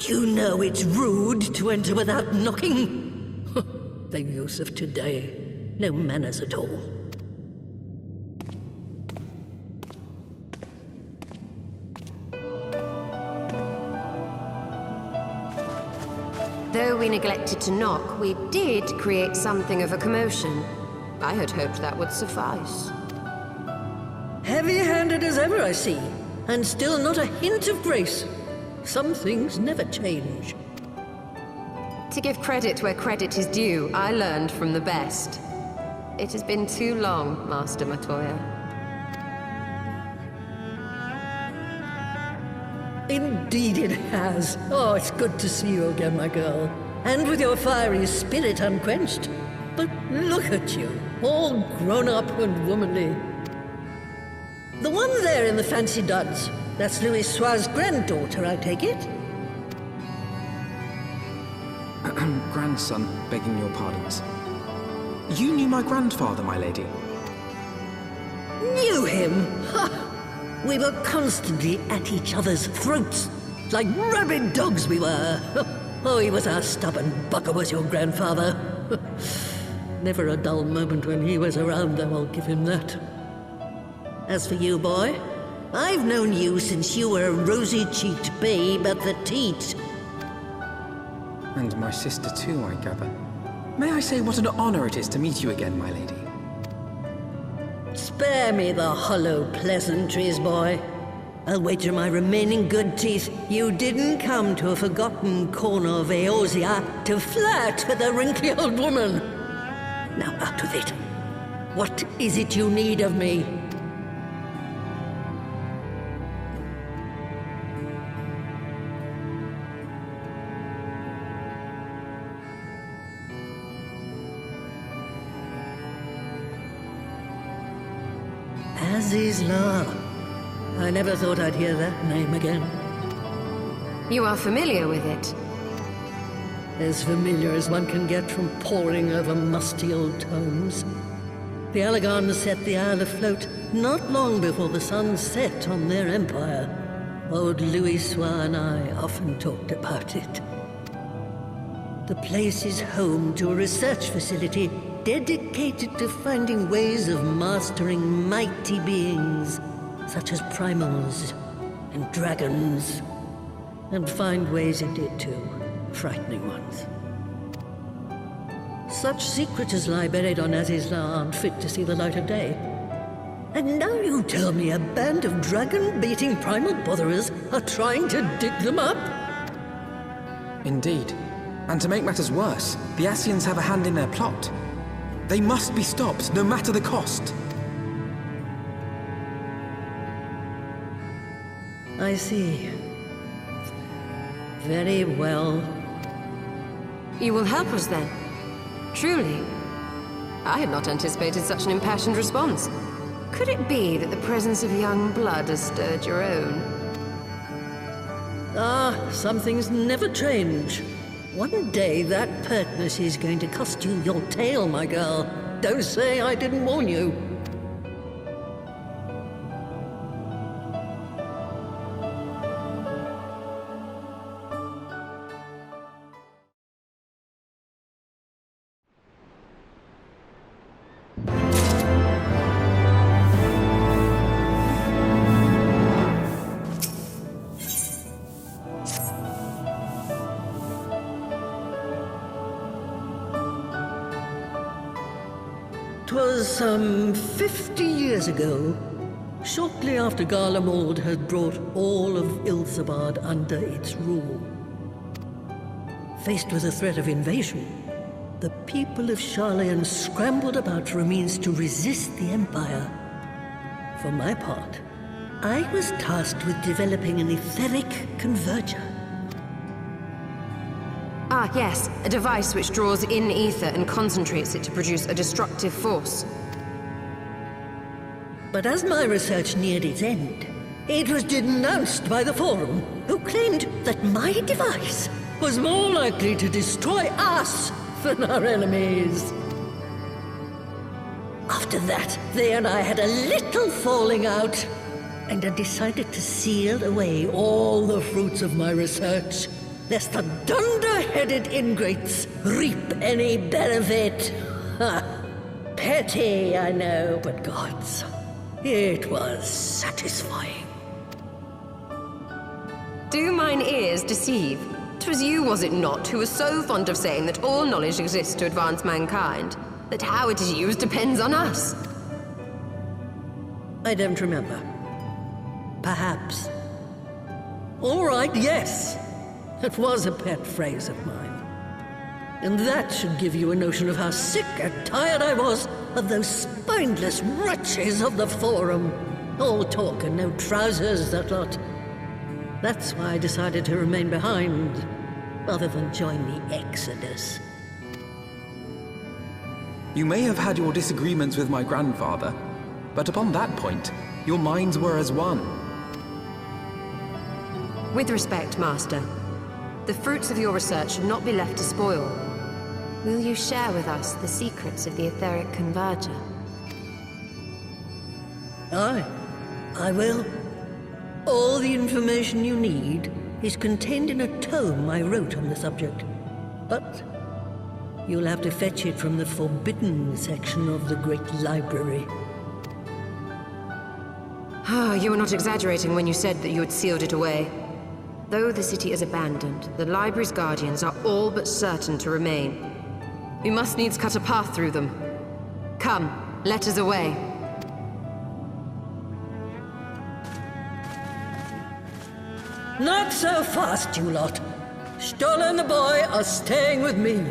Don't you know it's rude to enter without knocking? The youth of today. No manners at all. Though we neglected to knock, we did create something of a commotion. I had hoped that would suffice. Heavy-handed as ever, I see. And still not a hint of grace. Some things never change. To give credit where credit is due, I learned from the best. It has been too long, Master Matoya. Indeed it has. Oh, it's good to see you again, my girl. And with your fiery spirit unquenched. But look at you, all grown up and womanly. The one there in the fancy duds, that's Louis Soir's granddaughter, I take it? Grandson, begging your pardons. You knew my grandfather, my lady. Knew him? Ha! We were constantly at each other's throats, like rabid dogs we were. Oh, he was a stubborn bugger, was your grandfather. Never a dull moment when he was around, I will give him that. As for you, boy, I've known you since you were a rosy-cheeked babe at the teat. And my sister too, I gather. May I say what an honor it is to meet you again, my lady? Spare me the hollow pleasantries, boy. I'll wager my remaining good teeth you didn't come to a forgotten corner of Eosia to flirt with a wrinkly old woman. Now out with it. What is it you need of me? Azizla. I never thought I'd hear that name again. You are familiar with it? As familiar as one can get from poring over musty old tomes. The Alagons set the Isle afloat not long before the sun set on their empire. Old Louis Soir and I often talked about it. The place is home to a research facility dedicated to finding ways of mastering mighty beings, such as primals and dragons. And find ways it did too, frightening ones. Such secrets as lie buried on Azizla aren't fit to see the light of day. And now you tell me a band of dragon-baiting primal botherers are trying to dig them up? Indeed. And to make matters worse, the Asians have a hand in their plot. They must be stopped, no matter the cost. I see. Very well. You will help us then? Truly? I had not anticipated such an impassioned response. Could it be that the presence of young blood has stirred your own? Ah, some things never change. One day that pertness is going to cost you your tail, my girl. Don't say I didn't warn you. Twas some 50 years ago, shortly after Garlemald had brought all of Ilsabard under its rule. Faced with the threat of invasion, the people of Sharlayan scrambled about for a means to resist the Empire. For my part, I was tasked with developing an etheric converger. Ah, yes, a device which draws in ether and concentrates it to produce a destructive force. But as my research neared its end, it was denounced by the Forum, who claimed that my device was more likely to destroy us than our enemies. After that, they and I had a little falling out, and I decided to seal away all the fruits of my research lest the dunder-headed ingrates reap any benefit. Ha! Petty, I know, but gods, it was satisfying. Do mine ears deceive? 'Twas you, was it not, who was so fond of saying that all knowledge exists to advance mankind, that how it is used depends on us? I don't remember. Perhaps. All right, yes. It was a pet phrase of mine. And that should give you a notion of how sick and tired I was of those spineless wretches of the Forum. All talk and no trousers, that lot. That's why I decided to remain behind, rather than join the Exodus. You may have had your disagreements with my grandfather, but upon that point, your minds were as one. With respect, Master, the fruits of your research should not be left to spoil. Will you share with us the secrets of the etheric converger? Aye, I will. All the information you need is contained in a tome I wrote on the subject. But you'll have to fetch it from the forbidden section of the Great Library. Ah, you were not exaggerating when you said that you had sealed it away. Though the city is abandoned, the library's guardians are all but certain to remain. We must needs cut a path through them. Come, let us away. Not so fast, you lot. Stola and the boy are staying with me.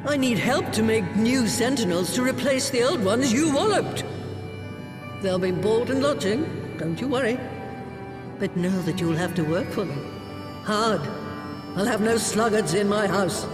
I need help to make new sentinels to replace the old ones you walloped. They'll be board and lodging, don't you worry. But know that you'll have to work for them. Hard. I'll have no sluggards in my house.